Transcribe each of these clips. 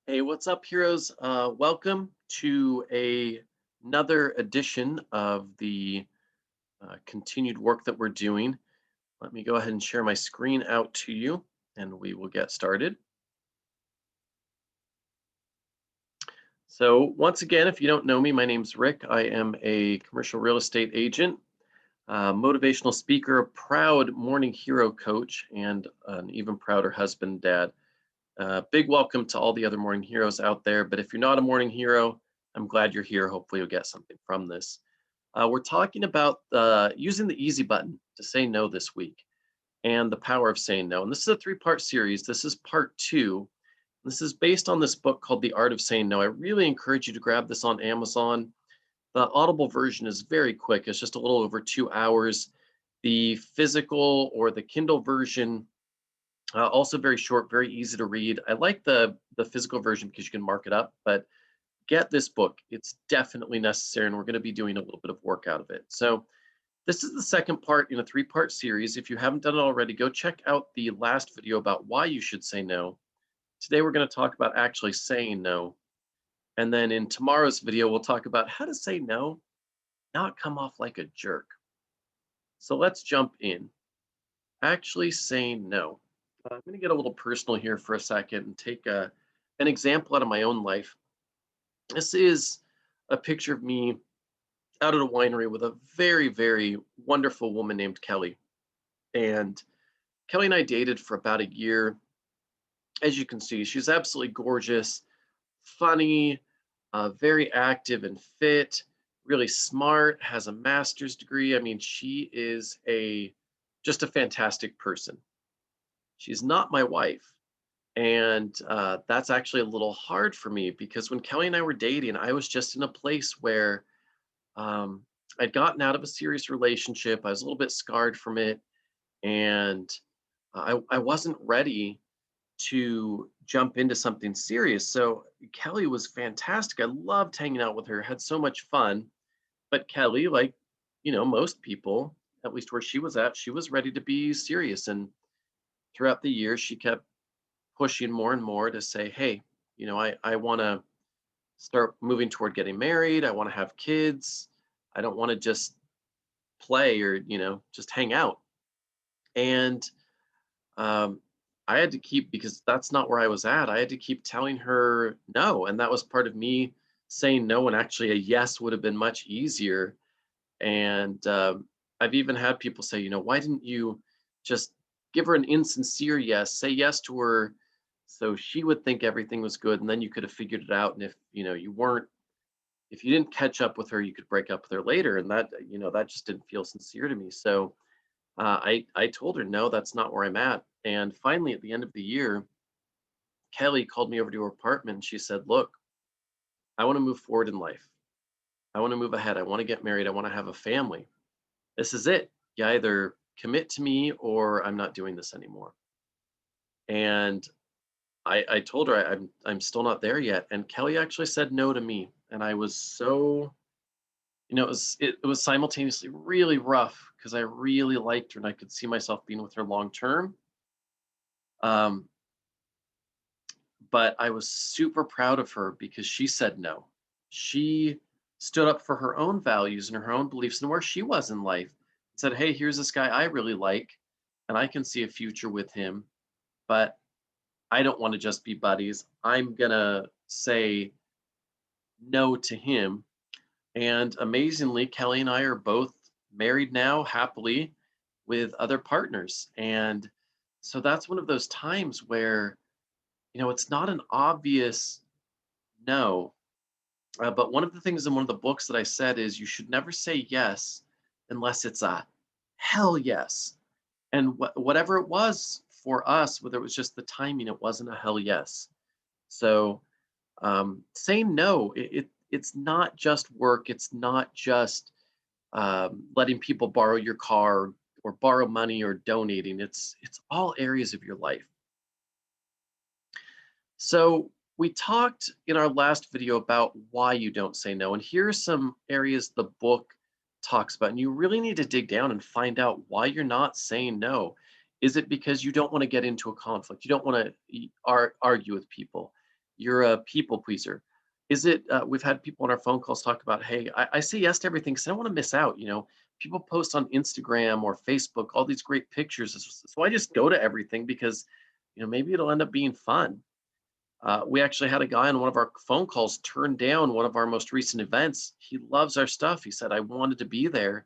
Hey, what's up, heroes? Welcome to another edition of the continued work that we're doing. Let me go ahead and share my screen out to you, and we will get started. So, once again, if you don't know me, my name's Rick. I am a commercial real estate agent, motivational speaker, a proud morning hero coach, and an even prouder husband, dad. Big welcome to all the other morning heroes out there. But if you're not a morning hero, I'm glad you're here. Hopefully, you'll get something from this. We're talking about using the easy button to say no this week and the power of saying no. And this is a three-part series. This is part two. This is based on this book called The Art of Saying No. I really encourage you to grab this on Amazon. The Audible version is very quick. It's just a little over 2 hours. The physical or the Kindle version also very short, very easy to read. I like the physical version because you can mark it up, but get this book. It's definitely necessary, and we're going to be doing a little bit of work out of it. So this is the second part in a three-part series. If you haven't done it already, go check out the last video about why you should say no. Today we're going to talk about actually saying no. And then in tomorrow's video, we'll talk about how to say no, not come off like a jerk. So let's jump in. Actually saying no. I'm going to get a little personal here for a second and take an example out of my own life. This is a picture of me out at a winery with a very, very wonderful woman named Kelly. And Kelly and I dated for about a year. As you can see, she's absolutely gorgeous, funny, very active and fit, really smart, has a master's degree. I mean, she is a just a fantastic person. She's not my wife. And that's actually a little hard for me because when Kelly and I were dating, I was just in a place where um, I'd gotten out of a serious relationship. I was a little bit scarred from it, and I wasn't ready to jump into something serious. So Kelly was fantastic. I loved hanging out with her, had so much fun. But Kelly, like most people, at least where she was at, she was ready to be serious. And throughout the years, she kept pushing more and more to say, hey, I want to start moving toward getting married. I want to have kids. I don't want to just play or, just hang out. And um, I had to keep, because that's not where I was at, I had to keep telling her no. And that was part of me saying no. And actually, a yes would have been much easier. And I've even had people say, why didn't you just give her an insincere yes, say yes to her so she would think everything was good, and then you could have figured it out. And if if you didn't catch up with her, you could break up with her later. And that just didn't feel sincere to me. So I told her, no, that's not where I'm at. And finally, at the end of the year, Kelly called me over to her apartment and she said, look, I want to move forward in life. I want to move ahead. I want to get married. I want to have a family. This is it. You either commit to me or I'm not doing this anymore. And I told her I'm still not there yet. And Kelly actually said no to me. And I was so, it was simultaneously really rough because I really liked her and I could see myself being with her long term. Um, but I was super proud of her because she said no. She stood up for her own values and her own beliefs and where she was in life. Said, hey, here's this guy I really like, and I can see a future with him, but I don't want to just be buddies. I'm gonna say no to him. And amazingly, Kelly and I are both married now, happily, with other partners. And so that's one of those times where, it's not an obvious no. But one of the things in one of the books that I said is you should never say yes unless it's a hell yes. And whatever it was for us, whether it was just the timing, it wasn't a hell yes. So saying no, it's not just work. It's not just letting people borrow your car or borrow money or donating. It's all areas of your life. So we talked in our last video about why you don't say no, and here are some areas the book talks about. And you really need to dig down and find out why you're not saying no. Is it because you don't want to get into a conflict? You don't want to argue with people. You're a people pleaser. Is it, we've had people on our phone calls talk about, hey, I say yes to everything because I don't want to miss out. People post on Instagram or Facebook all these great pictures. So I just go to everything because, maybe it'll end up being fun. We actually had a guy on one of our phone calls turn down one of our most recent events. He loves our stuff. He said, I wanted to be there,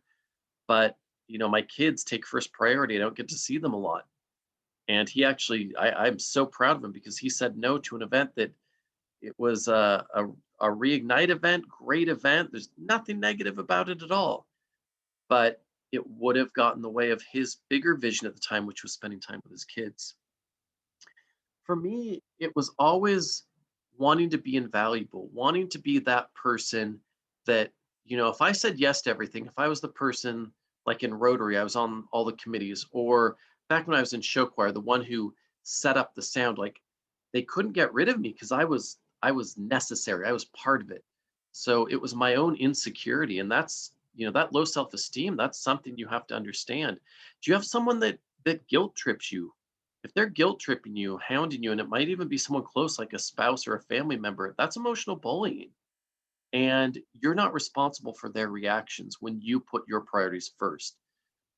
but my kids take first priority. I don't get to see them a lot. And he actually, I'm so proud of him because he said no to an event that it was a reignite event, great event. There's nothing negative about it at all, but it would have gotten in the way of his bigger vision at the time, which was spending time with his kids. For me, it was always wanting to be invaluable, wanting to be that person that, if I said yes to everything, if I was the person like in Rotary, I was on all the committees, or back when I was in show choir, the one who set up the sound, like they couldn't get rid of me because I was necessary. I was part of it. So it was my own insecurity. And that's, that low self-esteem, that's something you have to understand. Do you have someone that guilt trips you? If they're guilt tripping you, hounding you, and it might even be someone close like a spouse or a family member, that's emotional bullying. And you're not responsible for their reactions when you put your priorities first.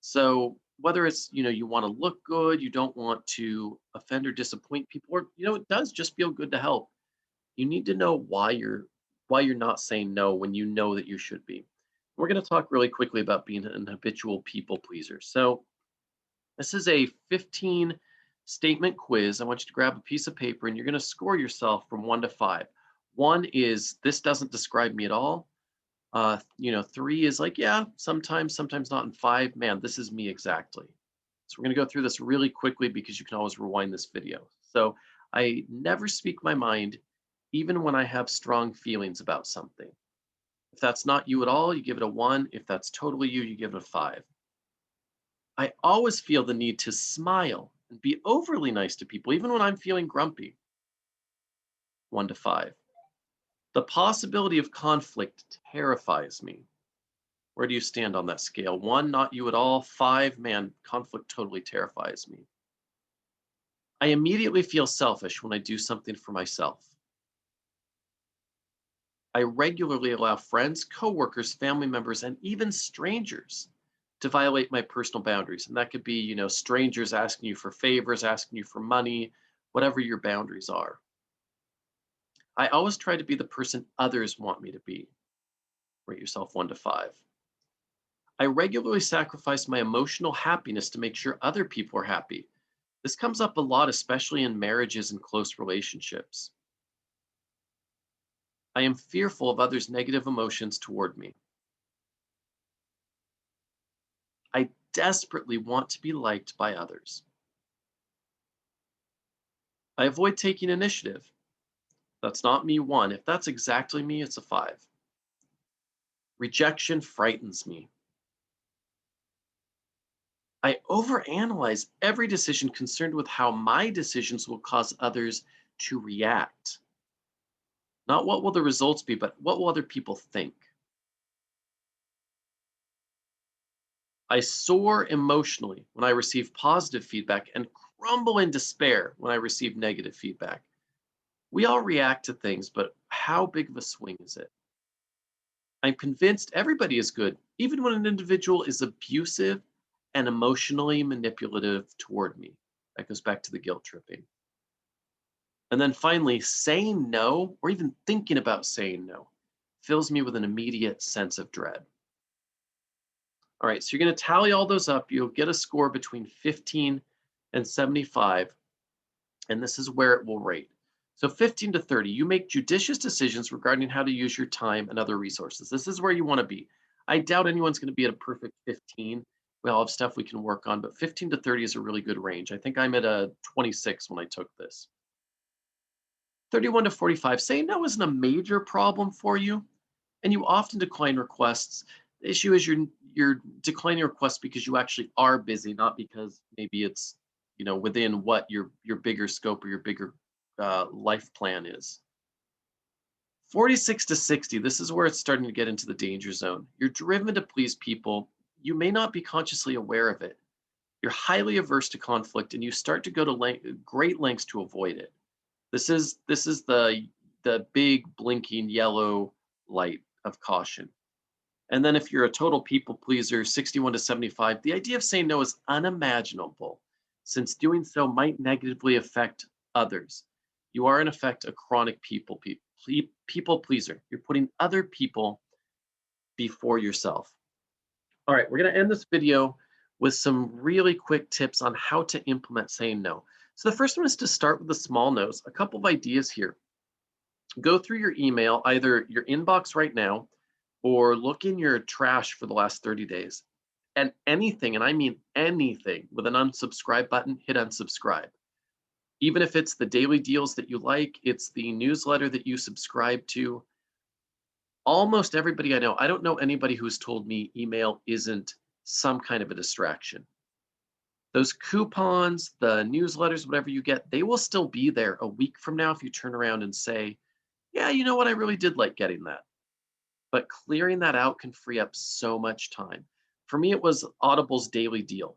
So whether it's, you want to look good, you don't want to offend or disappoint people, or, it does just feel good to help. You need to know why you're not saying no when you know that you should be. We're going to talk really quickly about being an habitual people pleaser. So this is a 15 statement quiz. I want you to grab a piece of paper and you're going to score yourself from 1 to 5. 1 is this doesn't describe me at all. 3 is like, yeah, sometimes not. And 5, man, this is me exactly. So we're going to go through this really quickly because you can always rewind this video. So I never speak my mind, even when I have strong feelings about something. If that's not you at all, you give it a 1. If that's totally you, you give it a 5. I always feel the need to smile and be overly nice to people, even when I'm feeling grumpy. 1 to 5. The possibility of conflict terrifies me. Where do you stand on that scale? 1, not you at all. 5, man, conflict totally terrifies me. I immediately feel selfish when I do something for myself. I regularly allow friends, coworkers, family members, and even strangers to violate my personal boundaries. And that could be, strangers asking you for favors, asking you for money, whatever your boundaries are. I always try to be the person others want me to be. Rate yourself 1 to 5. I regularly sacrifice my emotional happiness to make sure other people are happy. This comes up a lot, especially in marriages and close relationships. I am fearful of others' negative emotions toward me. I desperately want to be liked by others. I avoid taking initiative. That's not me, 1. If that's exactly me, it's a 5. Rejection frightens me. I overanalyze every decision concerned with how my decisions will cause others to react. Not what will the results be, but what will other people think. I soar emotionally when I receive positive feedback and crumble in despair when I receive negative feedback. We all react to things, but how big of a swing is it? I'm convinced everybody is good, even when an individual is abusive and emotionally manipulative toward me. That goes back to the guilt tripping. And then finally, saying no, or even thinking about saying no, fills me with an immediate sense of dread. All right, so you're going to tally all those up. You'll get a score between 15 and 75, and this is where it will rate. So 15 to 30, you make judicious decisions regarding how to use your time and other resources. This is where you want to be. I doubt anyone's going to be at a perfect 15. We all have stuff we can work on, but 15 to 30 is a really good range. I think I'm at a 26 when I took this. 31 to 45, saying no isn't a major problem for you, and you often decline requests. The issue is you're declining requests because you actually are busy, not because maybe it's within what your bigger scope or your bigger life plan is. 46 to 60, this is where it's starting to get into the danger zone. You're driven to please people. You may not be consciously aware of it. You're highly averse to conflict, and you start to go to great lengths to avoid it. This is the the big blinking yellow light of caution. And then if you're a total people pleaser, 61 to 75, the idea of saying no is unimaginable, since doing so might negatively affect others. You are in effect a chronic people pleaser. You're putting other people before yourself. All right, we're going to end this video with some really quick tips on how to implement saying no. So the first one is to start with the small no's. A couple of ideas here. Go through your email, either your inbox right now, or look in your trash for the last 30 days. And anything, and I mean anything, with an unsubscribe button, hit unsubscribe. Even if it's the daily deals that you like, it's the newsletter that you subscribe to. Almost everybody I know, I don't know anybody who's told me email isn't some kind of a distraction. Those coupons, the newsletters, whatever you get, they will still be there a week from now if you turn around and say, yeah, you know what, I really did like getting that. But clearing that out can free up so much time. For me, it was Audible's daily deal.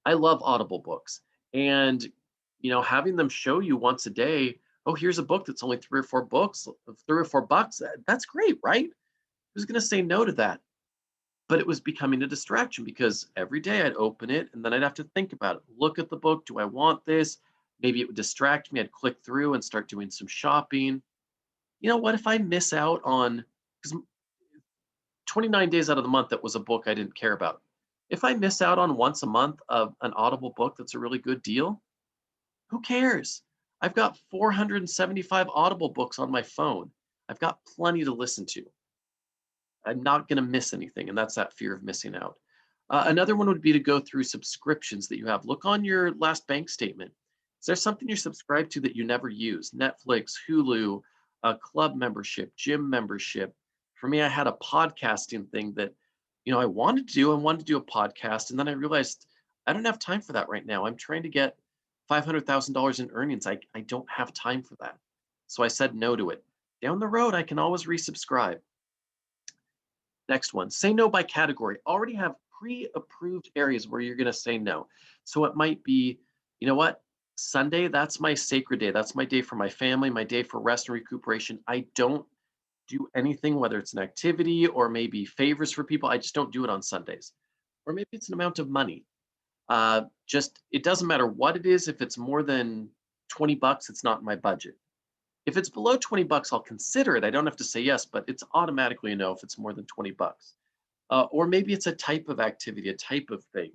I love Audible books. And having them show you once a day, oh, here's a book that's only 3 or 4 bucks. That's great, right? Who's going to say no to that? But it was becoming a distraction because every day I'd open it and then I'd have to think about it. Look at the book. Do I want this? Maybe it would distract me. I'd click through and start doing some shopping. You know what? If I miss out on, because 29 days out of the month, that was a book I didn't care about. If I miss out on once a month of an Audible book that's a really good deal, who cares? I've got 475 Audible books on my phone. I've got plenty to listen to. I'm not going to miss anything, and that's that fear of missing out. Another one would be to go through subscriptions that you have. Look on your last bank statement. Is there something you're subscribed to that you never use? Netflix, Hulu, a club membership, gym membership. For me, I had a podcasting thing that, I wanted to do. I wanted to do a podcast, and then I realized I don't have time for that right now. I'm trying to get $500,000 in earnings. I don't have time for that. So I said no to it. Down the road, I can always resubscribe. Next one, say no by category. Already have pre-approved areas where you're going to say no. So it might be, you know what? Sunday, that's my sacred day. That's my day for my family, my day for rest and recuperation. I don't do anything, whether it's an activity or maybe favors for people. I just don't do it on Sundays. Or maybe it's an amount of money. It doesn't matter what it is. If it's more than 20 bucks, it's not in my budget. If it's below 20 bucks, I'll consider it. I don't have to say yes, but it's automatically a no if it's more than 20 bucks. Or maybe it's a type of activity, a type of thing.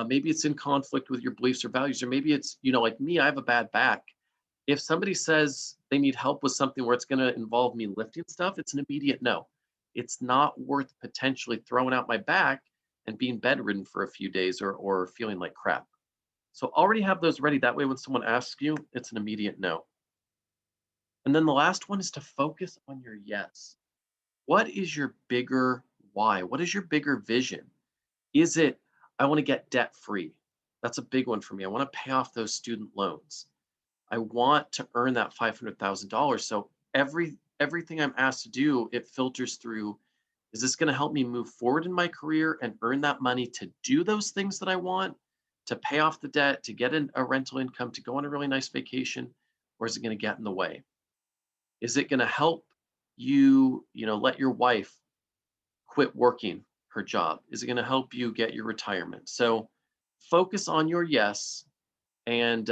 Maybe it's in conflict with your beliefs or values, or maybe it's, like me, I have a bad back. If somebody says they need help with something where it's going to involve me lifting stuff, it's an immediate no. It's not worth potentially throwing out my back and being bedridden for a few days or feeling like crap. So already have those ready. That way, when someone asks you, it's an immediate no. And then the last one is to focus on your yes. What is your bigger why? What is your bigger vision? Is it, I want to get debt free? That's a big one for me. I want to pay off those student loans. I want to earn that $500,000. So everything I'm asked to do, it filters through, is this going to help me move forward in my career and earn that money to do those things that I want, to pay off the debt, to get a rental income, to go on a really nice vacation, or is it going to get in the way? Is it going to help you, let your wife quit working her job? Is it going to help you get your retirement? So focus on your yes, and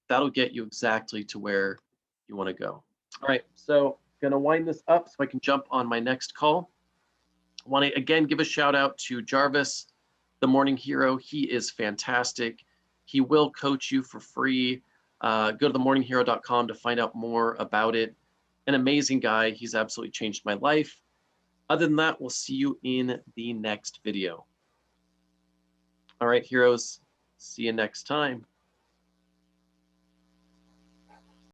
that'll get you exactly to where you want to go. All right, so going to wind this up so I can jump on my next call. I want to again give a shout out to Jarvis, the morning hero. He is fantastic. He will coach you for free. Go to themorninghero.com to find out more about it. An amazing guy. He's absolutely changed my life. Other than that, we'll see you in the next video. All right, heroes. See you next time.